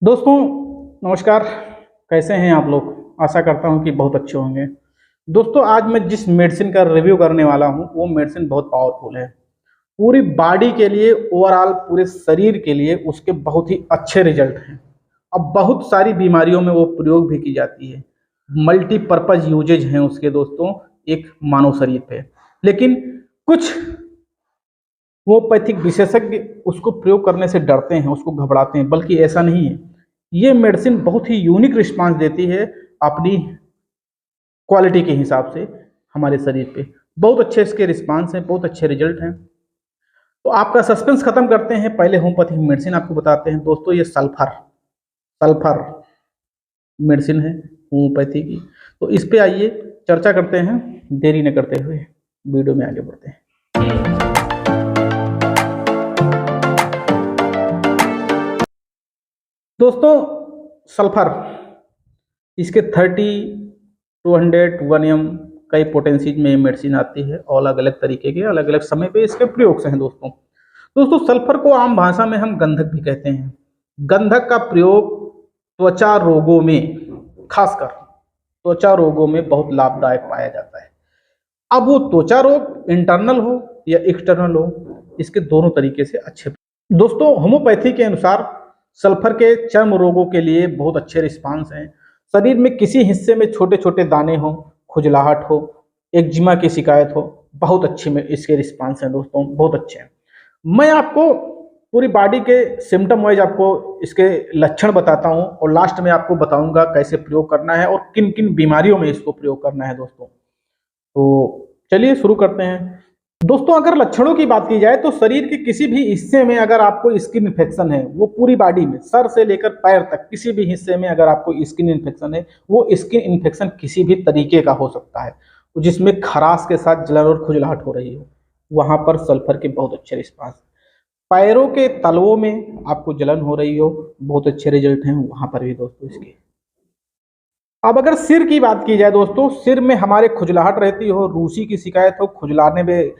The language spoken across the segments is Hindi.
दोस्तों नमस्कार। कैसे हैं आप लोग? आशा करता हूं कि बहुत अच्छे होंगे। दोस्तों आज मैं जिस मेडिसिन का रिव्यू करने वाला हूं वो मेडिसिन बहुत पावरफुल है। पूरी बॉडी के लिए, ओवरऑल पूरे शरीर के लिए उसके बहुत ही अच्छे रिजल्ट हैं। अब बहुत सारी बीमारियों में वो प्रयोग भी की जाती है। मल्टीपर्पज यूजेज हैं उसके दोस्तों एक मानव शरीर पे। लेकिन कुछ होम्योपैथिक विशेषज्ञ उसको प्रयोग करने से डरते हैं, उसको घबराते हैं, बल्कि ऐसा नहीं है। ये मेडिसिन बहुत ही यूनिक रिस्पांस देती है अपनी क्वालिटी के हिसाब से हमारे शरीर पे। बहुत अच्छे इसके रिस्पांस हैं, बहुत अच्छे रिजल्ट हैं। तो आपका सस्पेंस खत्म करते हैं, पहले होम्योपैथिक मेडिसिन आपको बताते हैं। दोस्तों ये सल्फर सल्फर मेडिसिन है होम्योपैथी की। तो इस पे आइए चर्चा करते हैं, देरी न करते हुए वीडियो में आगे बढ़ते हैं। दोस्तों सल्फर इसके 30, 200, 1 m कई पोटेंसीज में मेडिसिन आती है और अलग अलग तरीके के अलग अलग समय पे इसके प्रयोग से हैं दोस्तों सल्फर को आम भाषा में हम गंधक भी कहते हैं। गंधक का प्रयोग त्वचा रोगों में, खासकर त्वचा रोगों में बहुत लाभदायक पाया जाता है। अब वो त्वचा रोग इंटरनल हो या एक्सटर्नल हो, इसके दोनों तरीके से अच्छे। दोस्तों होम्योपैथी के अनुसार सल्फर के चर्म रोगों के लिए बहुत अच्छे रिस्पांस हैं। शरीर में किसी हिस्से में छोटे छोटे दाने हो, खुजलाहट हो, एक्जिमा की शिकायत हो, बहुत अच्छे में इसके रिस्पांस हैं दोस्तों, बहुत अच्छे हैं। मैं आपको पूरी बॉडी के सिम्टम वाइज आपको इसके लक्षण बताता हूं और लास्ट में आपको बताऊंगा कैसे प्रयोग करना है और किन किन बीमारियों में इसको प्रयोग करना है दोस्तों। तो चलिए शुरू करते हैं। दोस्तों अगर लक्षणों की बात की जाए तो शरीर के किसी भी हिस्से में अगर आपको स्किन इन्फेक्शन है, वो पूरी बॉडी में सर से लेकर पैर तक किसी भी हिस्से में अगर आपको स्किन इन्फेक्शन है, वो स्किन इन्फेक्शन किसी भी तरीके का हो सकता है, जिसमें खराश के साथ जलन और खुजलाहट हो रही हो, वहां पर सल्फर के बहुत अच्छे रिस्पांस। पैरों के तलवों में आपको जलन हो रही हो, बहुत अच्छे रिजल्ट हैं वहां पर भी दोस्तों इसके। अब अगर सिर की बात की जाए दोस्तों, सिर में हमारे खुजलाहट रहती हो, रूसी की शिकायत हो, खुजलाने में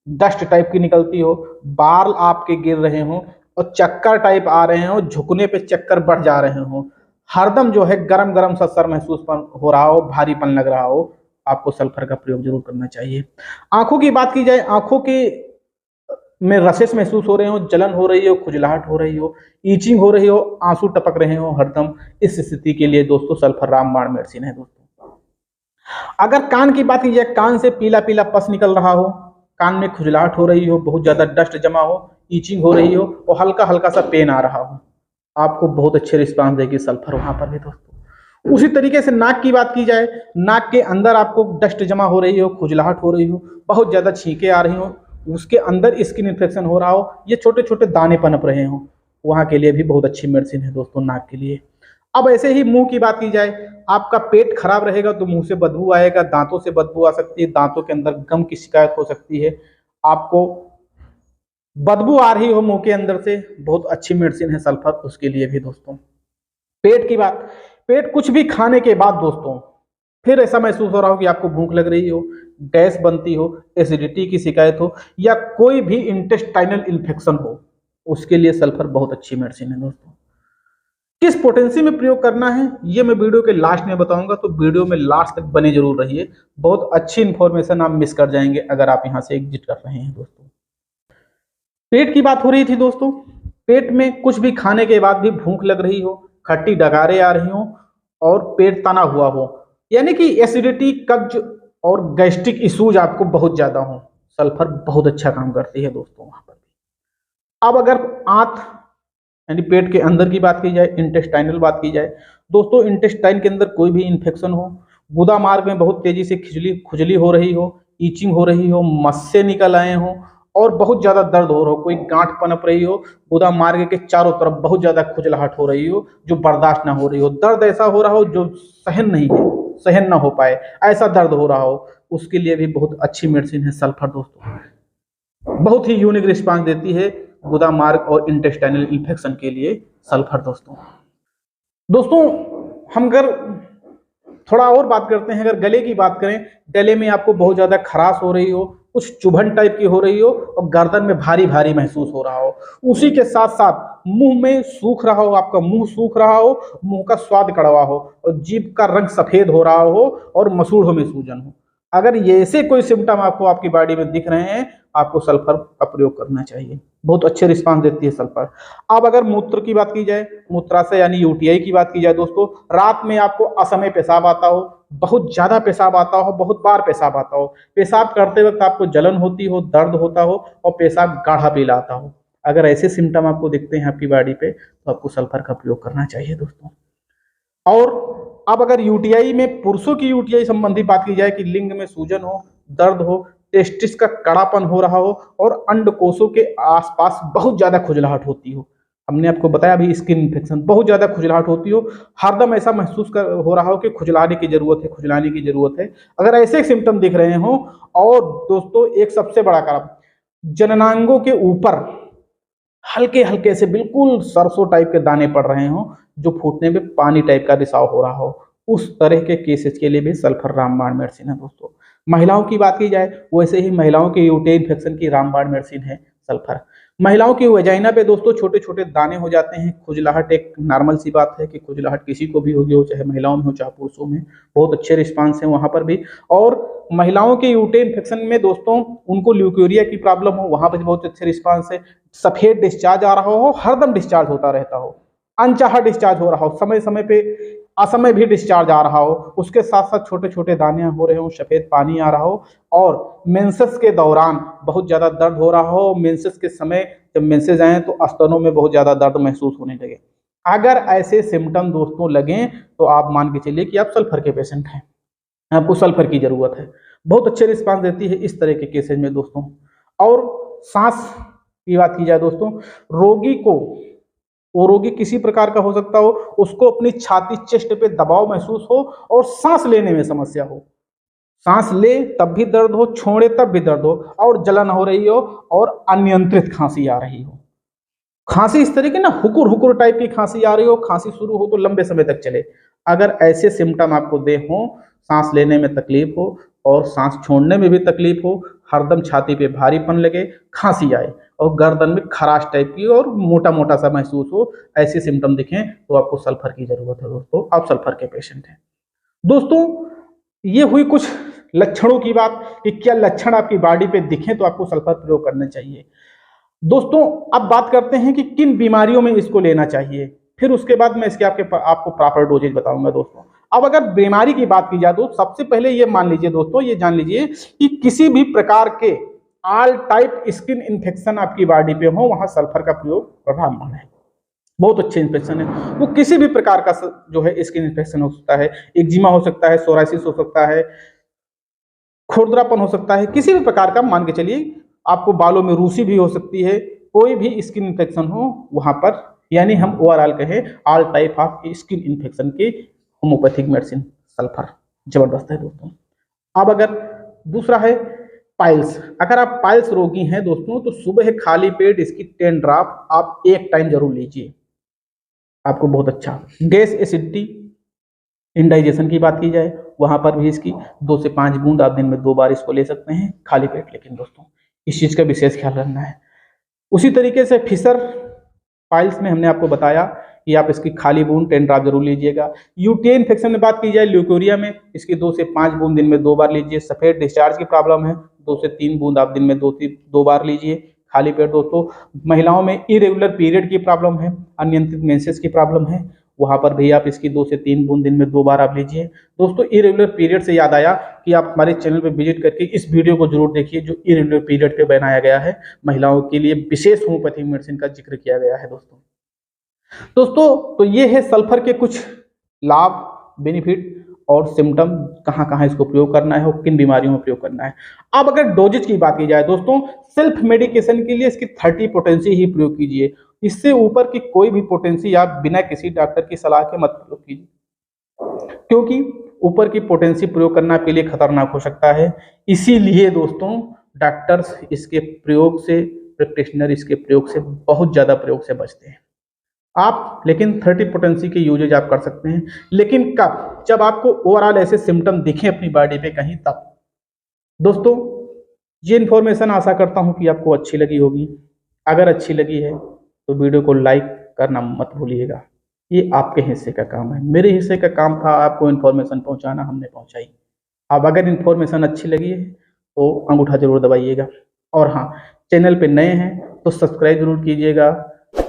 डस्ट टाइप की निकलती हो, बाल आपके गिर रहे हो और चक्कर टाइप आ रहे हो, झुकने पे चक्कर बढ़ जा रहे हो, हरदम जो है गरम गरम सा सर महसूस हो रहा हो, भारीपन लग रहा हो, आपको सल्फर का प्रयोग जरूर करना चाहिए। आंखों की बात की जाए, आंखों के में रसेस महसूस हो रहे हो, जलन हो रही हो, खुजलाहट हो रही हो, ईचिंग हो रही हो, आंसू टपक रहे हो हरदम, इस स्थिति के लिए दोस्तों सल्फर रामबाण मेडिसिन है दोस्तों। अगर कान की बात की जाए, कान से पीला पीला पस निकल रहा हो, कान में खुजलाहट हो रही हो, बहुत ज्यादा डस्ट जमा हो, ईचिंग हो रही हो और हल्का हल्का सा पेन आ रहा हो, आपको बहुत अच्छे रिस्पांस देगी सल्फर वहां पर भी दोस्तों। उसी तरीके से नाक की बात की जाए, नाक के अंदर आपको डस्ट जमा हो रही हो, खुजलाहट हो रही हो, बहुत ज्यादा छींके आ रही हो, उसके अंदर स्किन इन्फेक्शन हो रहा हो, ये छोटे छोटे दाने पनप रहे हो, वहां के लिए भी बहुत अच्छी मेडिसिन है दोस्तों नाक के लिए। अब ऐसे ही मुंह की बात की जाए, आपका पेट खराब रहेगा तो मुंह से बदबू आएगा, दांतों से बदबू आ सकती है, दांतों के अंदर गम की शिकायत हो सकती है, आपको बदबू आ रही हो मुंह के अंदर से, बहुत अच्छी मेडिसिन है सल्फर उसके लिए भी दोस्तों। पेट की बात, पेट कुछ भी खाने के बाद दोस्तों फिर ऐसा महसूस हो रहा हो कि आपको भूख लग रही हो, गैस बनती हो, एसिडिटी की शिकायत हो या कोई भी इंटेस्टाइनल इन्फेक्शन हो, उसके लिए सल्फर बहुत अच्छी मेडिसिन है दोस्तों। किस पोटेंसी में प्रयोग करना है ये मैं वीडियो के लास्ट में बताऊंगा, तो वीडियो में लास्ट तक बने जरूर रहिए। बहुत अच्छी इंफॉर्मेशन आप मिस कर जाएंगे अगर आप यहां से एग्जिट कर रहे हैं दोस्तों। पेट की बात हो रही थी दोस्तों, पेट में कुछ भी खाने के बाद भी भूख लग रही हो, खट्टी डगारें आ रही हो और पेट तना हुआ हो, यानी कि एसिडिटी, कब्ज और गैस्ट्रिक इश्यूज आपको बहुत ज्यादा हो, सल्फर बहुत अच्छा काम करती है दोस्तों वहां पर। अब अगर आंत यानी पेट के अंदर की बात की जाए, इंटेस्टाइनल बात की जाए दोस्तों, इंटेस्टाइन के अंदर कोई भी इन्फेक्शन हो, गुदा मार्ग में बहुत तेजी से खुजली खुजली हो रही हो, ईचिंग हो रही हो, मस्से निकल आए हो और बहुत ज्यादा दर्द हो रहा हो, कोई गांठ पनप रही हो, गुदा मार्ग के चारों तरफ बहुत ज्यादा खुजलाहट हो रही हो जो बर्दाश्त ना हो रही हो, दर्द ऐसा हो रहा हो जो सहन नहीं है, सहन ना हो पाए, ऐसा दर्द हो रहा हो, उसके लिए भी बहुत अच्छी मेडिसिन है सल्फर दोस्तों। बहुत ही यूनिक रिस्पांस देती है गुदा मार्ग और इंटेस्टाइनल इन्फेक्शन के लिए सल्फर दोस्तों हम अगर थोड़ा और बात करते हैं, अगर गले की बात करें, गले में आपको बहुत ज्यादा खराश हो रही हो, कुछ चुभन टाइप की हो रही हो और गर्दन में भारी भारी महसूस हो रहा हो, उसी के साथ साथ मुंह में सूख रहा हो, आपका मुंह सूख रहा हो, मुंह का स्वाद कड़वा हो और जीभ का रंग सफेद हो रहा हो और मसूड़ों में सूजन हो, अगर ये ऐसे कोई सिम्टम आपको आपकी बॉडी में दिख रहे हैं, आपको सल्फर का प्रयोग करना चाहिए। बहुत अच्छे रिस्पांस देती है सल्फर। अब अगर मूत्र की बात की जाए, मूत्राशय यानी यूटीआई की बात की जाए दोस्तों, रात में आपको असमय पेशाब आता हो, बहुत ज्यादा पेशाब आता हो, बहुत बार पेशाब आता हो, पेशाब करते वक्त आपको जलन होती हो, दर्द होता हो और पेशाब गाढ़ा पीला आता हो, अगर ऐसे सिम्टम आपको दिखते हैं आपकी बॉडी पे तो आपको सल्फर का प्रयोग करना चाहिए दोस्तों। और अब अगर यूटीआई में, पुरुषों की यूटीआई संबंधी बात की जाए कि लिंग में सूजन हो, दर्द हो, टेस्टिस का कड़ापन हो रहा हो और अंडकोशों के आसपास बहुत ज्यादा खुजलाहट होती हो, हमने आपको बताया अभी स्किन इन्फेक्शन, बहुत ज्यादा खुजलाहट होती हो, हरदम ऐसा महसूस हो रहा हो कि खुजलाने की जरूरत है, खुजलाने की जरूरत है, अगर ऐसे सिम्टम दिख रहे हो। और दोस्तों एक सबसे बड़ा कारण, जननांगों के ऊपर हल्के हल्के से बिल्कुल सरसों टाइप के दाने पड़ रहे हो, जो फूटने में पानी टाइप का रिसाव हो रहा हो, उस तरह के केसेस के लिए भी सल्फर रामबाण मेडिसिन है दोस्तों। महिलाओं की बात की जाए, वैसे ही महिलाओं के यूटेरी इन्फेक्शन की रामबाण मेडिसिन है सल्फर। महिलाओं की वजाइना पे दोस्तों छोटे छोटे दाने हो जाते हैं, खुजलाहट एक नॉर्मल सी बात है कि खुजलाहट किसी को भी होगी, हो चाहे महिलाओं में हो चाहे पुरुषों में, बहुत अच्छे रिस्पांस हैं वहां पर भी। और महिलाओं के यूटेरी इन्फेक्शन में दोस्तों उनको ल्यूकेरिया की प्रॉब्लम हो, वहां पर भी बहुत अच्छे रिस्पांस है। सफेद डिस्चार्ज आ रहा हो, हरदम डिस्चार्ज होता रहता हो, अनचाहा डिस्चार्ज हो रहा हो, समय समय पे असमय भी डिस्चार्ज आ रहा हो, उसके साथ साथ छोटे छोटे दाने हो रहे हो, सफेद पानी आ रहा हो और मेंसेस के दौरान बहुत ज्यादा दर्द हो रहा हो, मेंसेस के समय जब मेंसेस आए तो स्तनों में बहुत ज्यादा दर्द महसूस होने लगे, अगर ऐसे सिम्टम दोस्तों लगे तो आप मान के चलिए कि आप सल्फर के पेशेंट हैं, आपको सल्फर की जरूरत है। बहुत अच्छे रिस्पांस देती है इस तरह के केसेज में दोस्तों। और सांस की बात की जाए दोस्तों, रोगी को, वो रोगी किसी प्रकार का हो सकता हो, उसको अपनी छाती चेस्ट पे दबाव महसूस हो और सांस लेने में समस्या हो, सांस ले तब भी दर्द हो, छोड़े तब भी दर्द हो और जलन हो रही हो और अनियंत्रित खांसी आ रही हो, खांसी इस तरह की ना हुकुर हुकुर टाइप की खांसी आ रही हो, खांसी शुरू हो तो लंबे समय तक चले, अगर ऐसे सिम्टम आपको दे हो, सांस लेने में तकलीफ हो और सांस छोड़ने में भी तकलीफ हो, हरदम छाती पे भारीपन लगे, खांसी आए और गर्दन में खराश टाइप की और मोटा मोटा सा महसूस हो, ऐसे सिम्टम दिखें तो आपको सल्फर की जरूरत है दोस्तों, आप सल्फर के पेशेंट हैं दोस्तों। ये हुई कुछ लक्षणों की बात कि क्या लक्षण आपकी बॉडी पे दिखें तो आपको सल्फर प्रयोग करना चाहिए दोस्तों। अब बात करते हैं कि किन बीमारियों में इसको लेना चाहिए, फिर उसके बाद मैं इसके आपको प्रॉपर डोजेज बताऊंगा दोस्तों। अब अगर बीमारी की बात की जाए तो सबसे पहले ये मान लीजिए दोस्तों, ये जान लीजिए कि किसी भी प्रकार के ऑल टाइप स्किन इन्फेक्शन आपकी बॉडी पे हो, वहां सल्फर का प्रयोग रामबाण है, बहुत अच्छे इन्फेक्शन है। वो किसी भी प्रकार का जो है स्किन इन्फेक्शन हो सकता है, एक्जिमा हो सकता है, सोराइसिस हो सकता है, खुरदरापन हो सकता है, किसी भी प्रकार का मान के चलिए, आपको बालों में रूसी भी हो सकती है, कोई भी स्किन इन्फेक्शन हो वहां पर, यानी हम ओवरऑल कहें all type of skin infection की होम्योपैथिक मेडिसिन सल्फर जबरदस्त है दोस्तों। अब अगर दूसरा है पाइल्स, अगर आप पाइल्स रोगी हैं दोस्तों तो सुबह खाली पेट इसकी 10 ड्रॉप आप एक टाइम जरूर लीजिए, आपको बहुत अच्छा। गैस एसिडिटी इंडाइजेशन की बात की जाए, वहां पर भी इसकी 2 से 5 बूंद आप दिन में 2 बार इसको ले सकते हैं खाली पेट, लेकिन दोस्तों इस चीज का विशेष ख्याल रखना है। उसी तरीके से फिशर पाइल्स में हमने आपको बताया कि आप इसकी खाली बूंद 10 ड्रॉप जरूर लीजिएगा। यूटीआई इन्फेक्शन में बात की जाए, ल्यूकेरिया में इसकी 2 से 5 बूंद दिन में 2 बार लीजिए। सफेद डिस्चार्ज की प्रॉब्लम है, 2 से 3 बूंद आप दिन में 2 बार लीजिए खाली पेट दोस्तों। महिलाओं में इरेगुलर पीरियड की प्रॉब्लम है, अनियंत्रित मेंसेस की प्रॉब्लम है, वहां पर भी आप इसकी 2 से 3 बूंद दिन में 2 बार आप लीजिए दोस्तों। इरेगुलर पीरियड से याद आया कि आप हमारे चैनल पर विजिट करके इस वीडियो को जरूर देखिए, जो इरेगुलर पीरियड पे बनाया गया है, महिलाओं के लिए विशेष होम्योपैथिक मेडिसिन का जिक्र किया गया है दोस्तों। तो ये है सल्फर के कुछ लाभ, बेनिफिट और सिम्टम, कहां कहां इसको प्रयोग करना है और किन बीमारियों में प्रयोग करना है। अब अगर डोजेज की बात की जाए दोस्तों, सेल्फ मेडिकेशन के लिए इसकी 30 पोटेंसी ही प्रयोग कीजिए, इससे ऊपर की कोई भी पोटेंसी आप बिना किसी डॉक्टर की सलाह के मत प्रयोग कीजिए, क्योंकि ऊपर की पोटेंसी प्रयोग करना आपके लिए खतरनाक हो सकता है। इसीलिए दोस्तों डॉक्टर्स इसके प्रयोग से, प्रैक्टिशनर इसके प्रयोग से, बहुत ज्यादा प्रयोग से बचते हैं। आप लेकिन 30 पोटेंसी के यूजेज आप कर सकते हैं, लेकिन कब? जब आपको ओवरऑल ऐसे सिम्टम दिखे अपनी बॉडी पे कहीं, तब। दोस्तों ये इन्फॉर्मेशन आशा करता हूं कि आपको अच्छी लगी होगी। अगर अच्छी लगी है तो वीडियो को लाइक करना मत भूलिएगा। ये आपके हिस्से का काम है। मेरे हिस्से का काम था आपको इन्फॉर्मेशन पहुंचाना, हमने पहुंचाई। अब अगर इन्फॉर्मेशन अच्छी लगी है तो अंगूठा जरूर दबाइएगा। और हाँ, चैनल पे नए हैं तो सब्सक्राइब जरूर कीजिएगा,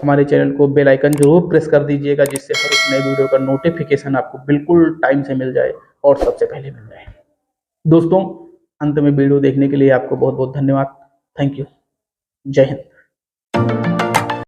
हमारे चैनल को बेल आइकन जरूर प्रेस कर दीजिएगा, जिससे हर एक नए वीडियो का नोटिफिकेशन आपको बिल्कुल टाइम से मिल जाए और सबसे पहले मिल जाए। दोस्तों, अंत में वीडियो देखने के लिए आपको बहुत बहुत धन्यवाद। Thank you. जय हिंद।